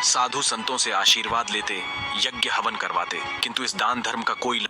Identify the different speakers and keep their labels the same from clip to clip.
Speaker 1: साधु संतों से आशीर्वाद लेते, यज्ञ हवन करवाते। किंतु इस दान धर्म का कोई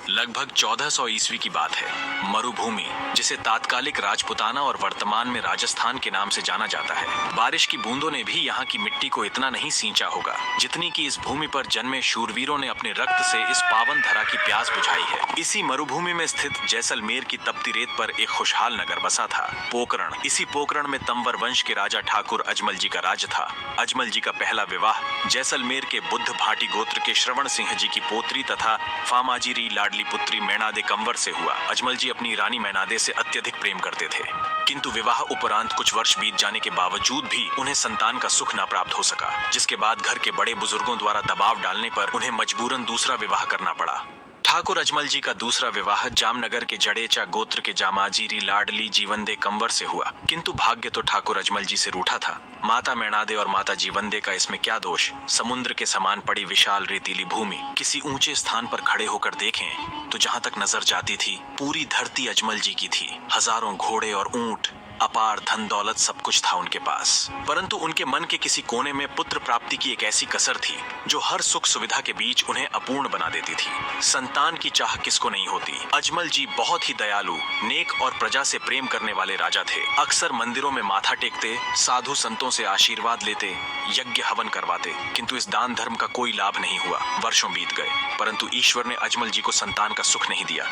Speaker 1: लगभग 1400 ईस्वी की बात है। मरुभूमि, जिसे तात्कालिक राजपुताना और वर्तमान में राजस्थान के नाम से जाना जाता है, बारिश की बूंदों ने भी यहाँ की मिट्टी को इतना नहीं सींचा होगा जितनी कि इस भूमि पर जन्मे शूरवीरों ने अपने रक्त से इस पावन धरा की प्यास बुझाई है। इसी मरुभूमि में स्थित जैसलमेर की तपती रेत पर एक खुशहाल नगर बसा था, पोकरण। इसी पोकरण में तंवर वंश के राजा ठाकुर अजमल जी का राज था। अजमल जी का पहला विवाह जैसलमेर के बुद्ध भाटी गोत्र के श्रवण सिंह जी की पोत्री तथा फामाजीरी लाडली पुत्री मैनादे कंवर से हुआ। अजमल जी अपनी रानी मैनादे से अत्यधिक प्रेम करते थे, किंतु विवाह उपरांत कुछ वर्ष बीत जाने के बावजूद भी उन्हें संतान का सुख न प्राप्त हो सका, जिसके बाद घर के बड़े बुजुर्गों द्वारा दबाव डालने पर उन्हें मजबूरन दूसरा विवाह करना पड़ा। ठाकुर अजमल जी का दूसरा विवाह जामनगर के जडेचा गोत्र के जामाजीरी लाडली जीवंदे कंवर से हुआ, किंतु भाग्य तो ठाकुर अजमल जी से रूठा था। माता मैनादे और माता जीवंदे का इसमें क्या दोष। समुद्र के समान पड़ी विशाल रेतीली भूमि, किसी ऊंचे स्थान पर खड़े होकर देखें तो जहां तक नजर जाती थी पूरी धरती अजमल जी की थी। हजारों घोड़े और ऊंट, अपार धन दौलत, सब कुछ था उनके पास, परंतु उनके मन के किसी कोने में पुत्र प्राप्ति की एक ऐसी कसर थी जो हर सुख सुविधा के बीच उन्हें अपूर्ण बना देती थी। संतान की चाह किसको नहीं होती। अजमल जी बहुत ही दयालु, नेक और प्रजा से प्रेम करने वाले राजा थे। अक्सर मंदिरों में माथा टेकते, साधु संतों से आशीर्वाद लेते, यज्ञ हवन करवाते, किंतु इस दान धर्म का कोई लाभ नहीं हुआ। वर्षों बीत गए, परंतु ईश्वर ने अजमल जी को संतान का सुख नहीं दिया।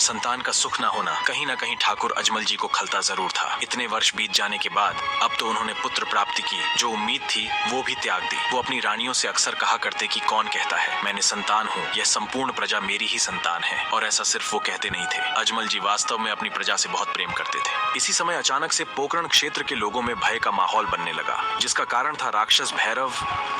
Speaker 1: संतान का सुख न होना कहीं न कहीं ठाकुर अजमल जी को खलता जरूर था। इतने वर्ष बीत जाने के बाद अब तो उन्होंने पुत्र प्राप्ति की जो उम्मीद थी वो भी त्याग दी। वो अपनी रानियों से अक्सर कहा करते कि कौन कहता है मैंने संतान हूँ, यह संपूर्ण प्रजा मेरी ही संतान है। और ऐसा सिर्फ वो कहते नहीं थे, अजमल जी वास्तव में अपनी प्रजा से बहुत प्रेम करते थे। इसी समय अचानक से पोकरण क्षेत्र के लोगों में भय का माहौल बनने लगा, जिसका कारण था राक्षस भैरव।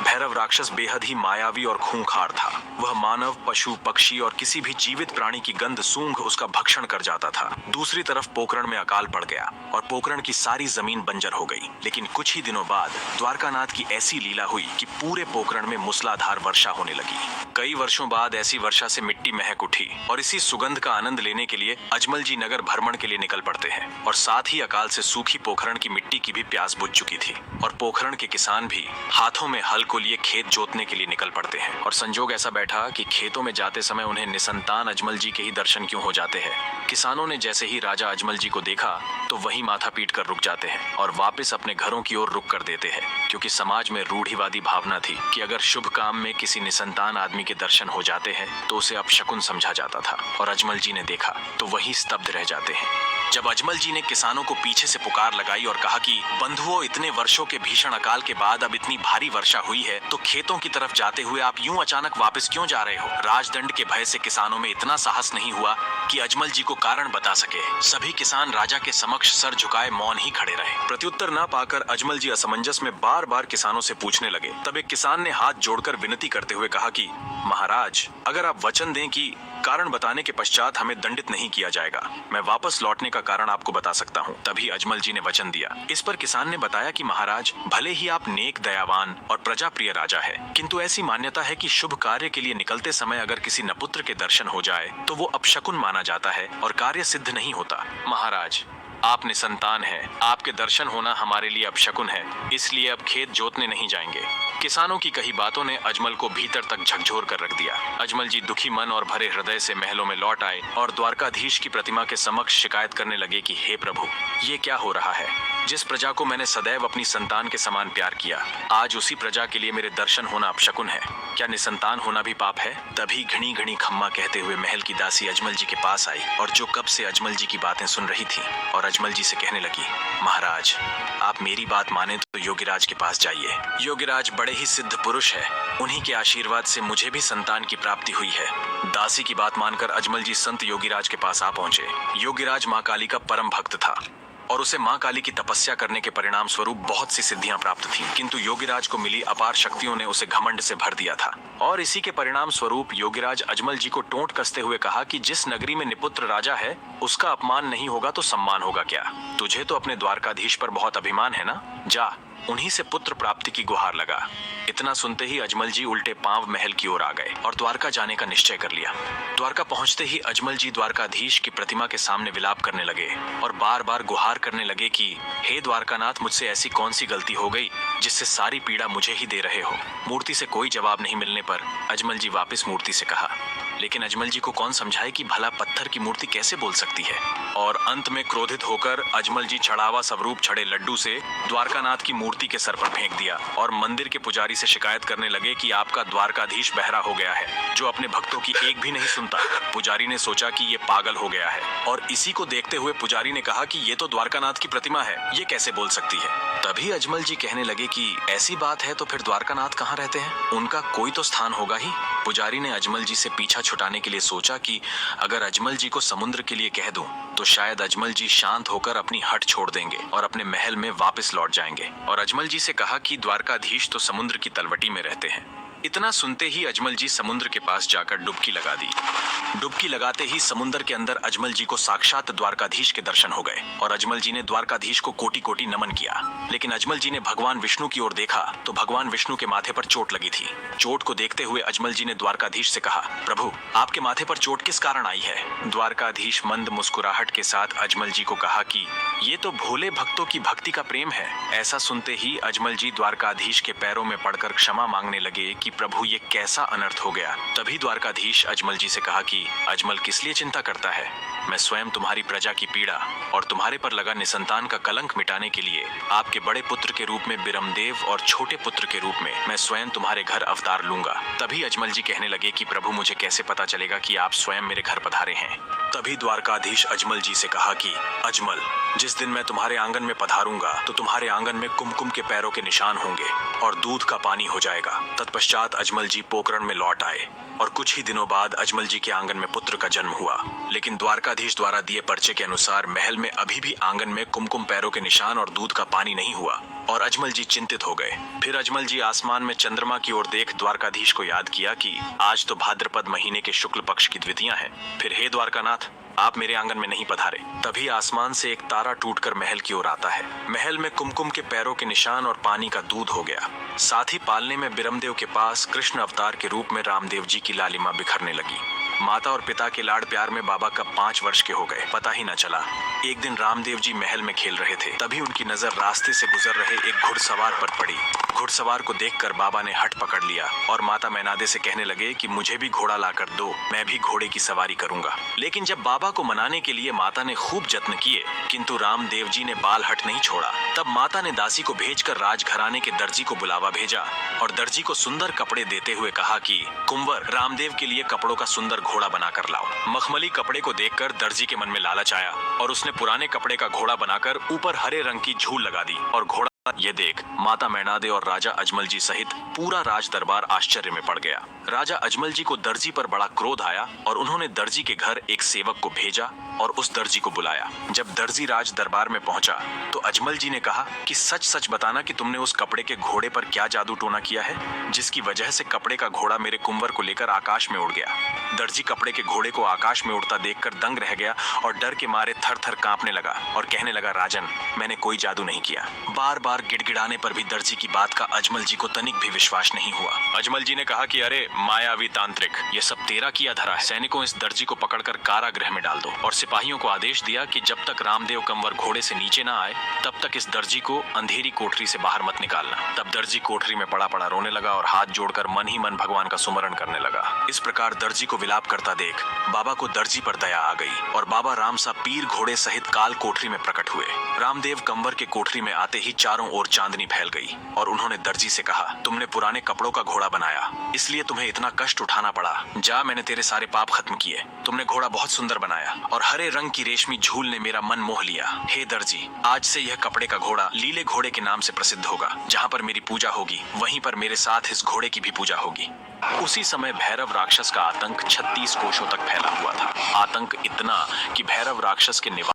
Speaker 1: भैरव राक्षस बेहद ही मायावी और खूंखार था। वह मानव, पशु, पक्षी और किसी भी जीवित प्राणी की गंध सूंघ उसका भक्षण कर जाता था। दूसरी तरफ पोकरण में अकाल पड़ गया और पोकरण की सारी जमीन बंजर हो गई। लेकिन कुछ ही दिनों बाद द्वारकानाथ की ऐसी लीला हुई कि पूरे पोकरण में मूसलाधार वर्षा होने लगी। कई वर्षों बाद ऐसी वर्षा से मिट्टी महक उठी और इसी सुगंध का आनंद लेने के लिए अजमल जी नगर भ्रमण के लिए निकल पड़ते हैं। और साथ ही अकाल से सूखी पोखरण की मिट्टी की भी प्यास बुझ चुकी थी और पोखरण के किसान भी हाथों में हल को लिए खेत जोतने के लिए निकल पड़ते हैं। और संजोग ऐसा बैठा कि खेतों में जाते समय उन्हें निसंतान अजमल जी के ही दर्शन क्यों हो जाते हैं। किसानों ने जैसे ही राजा अजमल जी को देखा तो वही माथा पीट कर रुक जाते हैं और वापस अपने घरों की ओर रुक कर देते हैं, क्योंकि समाज में रूढ़िवादी भावना थी कि अगर शुभ काम में किसी निसंतान आदमी के दर्शन हो जाते हैं तो उसे अपशकुन समझा जाता था। और अजमल जी ने देखा तो वही स्तब्ध रह जाते हैं। जब अजमल जी ने किसानों को पीछे से पुकार लगाई और कहा कि बंधुओं, इतने वर्षों के भीषण अकाल के बाद अब इतनी भारी वर्षा हुई है तो खेतों की तरफ जाते हुए आप यूं अचानक वापस क्यों जा रहे हो। राजदंड के भय से किसानों में इतना साहस नहीं हुआ कि अजमल जी को कारण बता सके। सभी किसान राजा के समक्ष सर झुकाए मौन ही खड़े रहे। प्रत्युत्तर न पाकर अजमल जी असमंजस में बार बार किसानों से पूछने लगे। तब एक किसान ने हाथ जोड़कर विनती करते हुए कहा कि महाराज, अगर आप वचन दें कि कारण बताने के पश्चात हमें दंडित नहीं किया जाएगा, मैं वापस लौटने का कारण आपको बता सकता हूँ। तभी अजमल जी ने वचन दिया। इस पर किसान ने बताया कि महाराज, भले ही आप नेक, दयावान और प्रजा प्रिय राजा है, किंतु ऐसी मान्यता है कि शुभ कार्य के लिए निकलते समय अगर किसी नपुत्र के दर्शन हो जाए तो वो अपशकुन माना जाता है और कार्य सिद्ध नहीं होता। महाराज, आप निसंतान हैं, आपके दर्शन होना हमारे लिए अपशकुन है, इसलिए अब खेत जोतने नहीं जाएंगे। किसानों की कही बातों ने अजमल को भीतर तक झकझोर कर रख दिया। अजमल जी दुखी मन और भरे हृदय से महलों में लौट आए और द्वारकाधीश की प्रतिमा के समक्ष शिकायत करने लगे कि हे प्रभु, ये क्या हो रहा है। जिस प्रजा को मैंने सदैव अपनी संतान के समान प्यार किया, आज उसी प्रजा के लिए मेरे दर्शन होना अपशकुन है। क्या निसंतान होना भी पाप है। तभी घनी घनी खम्मा कहते हुए महल की दासी अजमल जी के पास आई और जो कब से अजमल जी की बातें सुन रही थी और अजमल जी से कहने लगी, महाराज, आप मेरी बात माने तो योगीराज के पास जाइए। योगीराज बड़े ही सिद्ध पुरुष है, उन्हीं के आशीर्वाद से मुझे भी संतान की प्राप्ति हुई है। दासी की बात मानकर अजमल जी संत योगीराज के पास आ पहुंचे। योगीराज माँ काली का परम भक्त था और उसे माँ काली की तपस्या करने के परिणाम स्वरूप बहुत सी सिद्धियां प्राप्त थीं, किंतु योगीराज को मिली अपार शक्तियों ने उसे घमंड से भर दिया था। और इसी के परिणाम स्वरूप योगीराज अजमल जी को टोंट कसते हुए कहा कि जिस नगरी में निपुत्र राजा है उसका अपमान नहीं होगा तो सम्मान होगा क्या। तुझे तो अपने द्वारकाधीश पर बहुत अभिमान है ना, जा उन्हीं से पुत्र प्राप्ति की गुहार लगा। इतना सुनते ही अजमल जी उल्टे पांव महल की ओर आ गए और द्वारका जाने का निश्चय कर लिया। द्वारका पहुंचते ही अजमल जी द्वारकाधीश की प्रतिमा के सामने विलाप करने लगे और बार बार गुहार करने लगे कि हे द्वारकानाथ, मुझसे ऐसी कौन सी गलती हो गई जिससे सारी पीड़ा मुझे ही दे रहे हो। मूर्ति से कोई जवाब नहीं मिलने पर अजमल जी वापस मूर्ति से कहा, लेकिन अजमल जी को कौन समझाए कि भला पत्थर की मूर्ति कैसे बोल सकती है। और अंत में क्रोधित होकर अजमल जी चढ़ावा स्वरूप छड़े लड्डू से द्वारकानाथ की मूर्ति के सर पर फेंक दिया और मंदिर के पुजारी से शिकायत करने लगे कि आपका द्वारकाधीश बहरा हो गया है, जो अपने भक्तों की एक भी नहीं सुनता। पुजारी ने सोचा कि ये पागल हो गया है और इसी को देखते हुए पुजारी ने कहा कि ये तो द्वारकानाथ की प्रतिमा है, ये कैसे बोल सकती है। तभी अजमल जी कहने लगे कि ऐसी बात है तो फिर द्वारकानाथ कहाँ रहते हैं, उनका कोई तो स्थान होगा ही। पुजारी ने अजमल जी से पीछा छुटाने के लिए सोचा कि अगर अजमल जी को समुद्र के लिए कह दूं तो शायद अजमल जी शांत होकर अपनी हट छोड़ देंगे और अपने महल में वापस लौट जाएंगे। और अजमल जी से कहा कि द्वारकाधीश तो समुद्र की तलवटी में रहते हैं। इतना सुनते ही अजमल जी समुद्र के पास जाकर डुबकी लगा दी। डुबकी लगाते ही समुद्र के अंदर अजमल जी को साक्षात द्वारकाधीश के दर्शन हो गए और अजमल जी ने द्वारकाधीश को कोटि कोटि नमन किया। लेकिन अजमल जी ने भगवान विष्णु की ओर देखा तो भगवान विष्णु के माथे पर चोट लगी थी। चोट को देखते हुए अजमल जी ने द्वारकाधीश से कहा, प्रभु, आपके माथे पर चोट किस कारण आई है। द्वारकाधीश मंद मुस्कुराहट के साथ अजमल जी को कहा कि ये तो भोले भक्तों की भक्ति का प्रेम है। ऐसा सुनते ही अजमल जी द्वारकाधीश के पैरों में पड़कर क्षमा मांगने लगे कि प्रभु, ये कैसा अनर्थ हो गया। तभी द्वारकाधीश अजमल जी से कहा कि अजमल, किस लिए चिंता करता है। मैं स्वयं तुम्हारी प्रजा की पीड़ा और तुम्हारे पर लगा निसंतान का कलंक मिटाने के लिए आपके बड़े पुत्र के रूप में बिरमदेव और छोटे पुत्र के रूप में मैं स्वयं तुम्हारे घर अवतार लूंगा। तभी अजमल जी कहने लगे कि प्रभु, मुझे कैसे पता चलेगा कि आप स्वयं मेरे घर पधारे हैं। तभी द्वारकाधीश अजमल जी से कहा कि अजमल, जिस दिन मैं तुम्हारे आंगन में पधारूंगा तो तुम्हारे आंगन में कुमकुम के पैरों के निशान होंगे और दूध का पानी हो जाएगा। तत्पश्चात अजमल जी पोकरण में लौट आए और कुछ ही दिनों बाद अजमल जी के आंगन में पुत्र का जन्म हुआ। लेकिन द्वारकाधीश द्वारा दिए पर्चे के अनुसार महल में अभी भी आंगन में कुमकुम पैरों के निशान और दूध का पानी नहीं हुआ और अजमल जी चिंतित हो गए। फिर अजमल जी आसमान में चंद्रमा की ओर देख द्वारकाधीश को याद किया कि आज तो भाद्रपद महीने के शुक्ल पक्ष की द्वितीया है। फिर हे द्वारकानाथ, आप मेरे आंगन में नहीं पधारे। तभी आसमान से एक तारा टूटकर महल की ओर आता है। महल में कुमकुम के पैरों के निशान और पानी का दूध हो गया। साथ ही पालने में बिरमदेव के पास कृष्ण अवतार के रूप में रामदेव जी की लालिमा बिखरने लगी। माता और पिता के लाड़ प्यार में बाबा कब 5 वर्ष के हो गए, पता ही न चला। एक दिन रामदेव जी महल में खेल रहे थे, तभी उनकी नजर रास्ते से गुजर रहे एक घुड़सवार पर पड़ी। घुड़सवार को देखकर बाबा ने हट पकड़ लिया और माता मैनादे से कहने लगे कि मुझे भी घोड़ा लाकर दो, मैं भी घोड़े की सवारी करूंगा। लेकिन जब बाबा को मनाने के लिए माता ने खूब जत्न किए, किंतु रामदेव जी ने बाल हट नहीं छोड़ा। तब माता ने दासी को भेजकर राजघराने के दर्जी को बुलावा भेजा और दर्जी को सुंदर कपड़े देते हुए कहा कि कुंवर, रामदेव के लिए कपड़ों का सुंदर घोड़ा बनाकर लाओ। मखमली कपड़े को देखकर दर्जी के मन में लालच आया और उसने पुराने कपड़े का घोड़ा बनाकर ऊपर हरे रंग की झूल लगा दी और घोड़ा ये देख माता मैनादे और राजा अजमल जी सहित पूरा राज दरबार आश्चर्य में पड़ गया। राजा अजमल जी को दर्जी पर बड़ा क्रोध आया और उन्होंने दर्जी के घर एक सेवक को भेजा और उस दर्जी को बुलाया। जब दर्जी राज दरबार में पहुंचा तो अजमल जी ने कहा कि सच सच बताना कि तुमने उस कपड़े के घोड़े पर क्या जादू टोना किया है, जिसकी वजह से कपड़े का घोड़ा मेरे कुंवर को लेकर आकाश में उड़ गया। दर्जी कपड़े के घोड़े को आकाश में उड़ता देखकर दंग रह गया और डर के मारे थर थर कांपने लगा और कहने लगा, राजन, मैंने कोई जादू नहीं किया। बार बार गिड़गिड़ाने पर भी दर्जी की बात का अजमल जी को तनिक भी विश्वास नहीं हुआ। अजमल जी ने कहा कि अरे मायावी तांत्रिक, ये सब तेरा किया धरा है। सैनिकों, इस दर्जी को पकड़कर कारागृह में डाल दो। और सिपाहियों को आदेश दिया कि जब तक रामदेव कंवर घोड़े से नीचे ना आए तब तक इस दर्जी को अंधेरी कोठरी से बाहर मत निकालना। तब दर्जी कोठरी में पड़ा पड़ा रोने लगा और हाथ जोड़कर मन ही मन भगवान का सुमरण करने लगा। इस प्रकार दर्जी को विलाप करता देख बाबा को दर्जी पर दया आ गई और बाबा रामसा पीर घोड़े सहित काल कोठरी में प्रकट हुए। रामदेव कंवर के कोठरी में आते ही चारों ओर चांदनी फैल गई और उन्होंने दर्जी से कहा, तुमने पुराने कपड़ों का घोड़ा बनाया, इसलिए तुम्हें इतना कष्ट उठाना पड़ा। जा, मैंने तेरे सारे पाप खत्म किए। तुमने घोड़ा बहुत सुंदर बनाया और हरे रंग की रेशमी झूल ने मेरा मन मोह लिया। हे दर्जी, आज से यह कपड़े का घोड़ा लीले घोड़े के नाम से प्रसिद्ध होगा। जहाँ पर मेरी पूजा होगी वहीं पर मेरे साथ इस घोड़े की भी पूजा होगी। उसी समय भैरव राक्षस का आतंक 36 कोशों तक फैला हुआ था। आतंक इतना कि भैरव राक्षस के निवास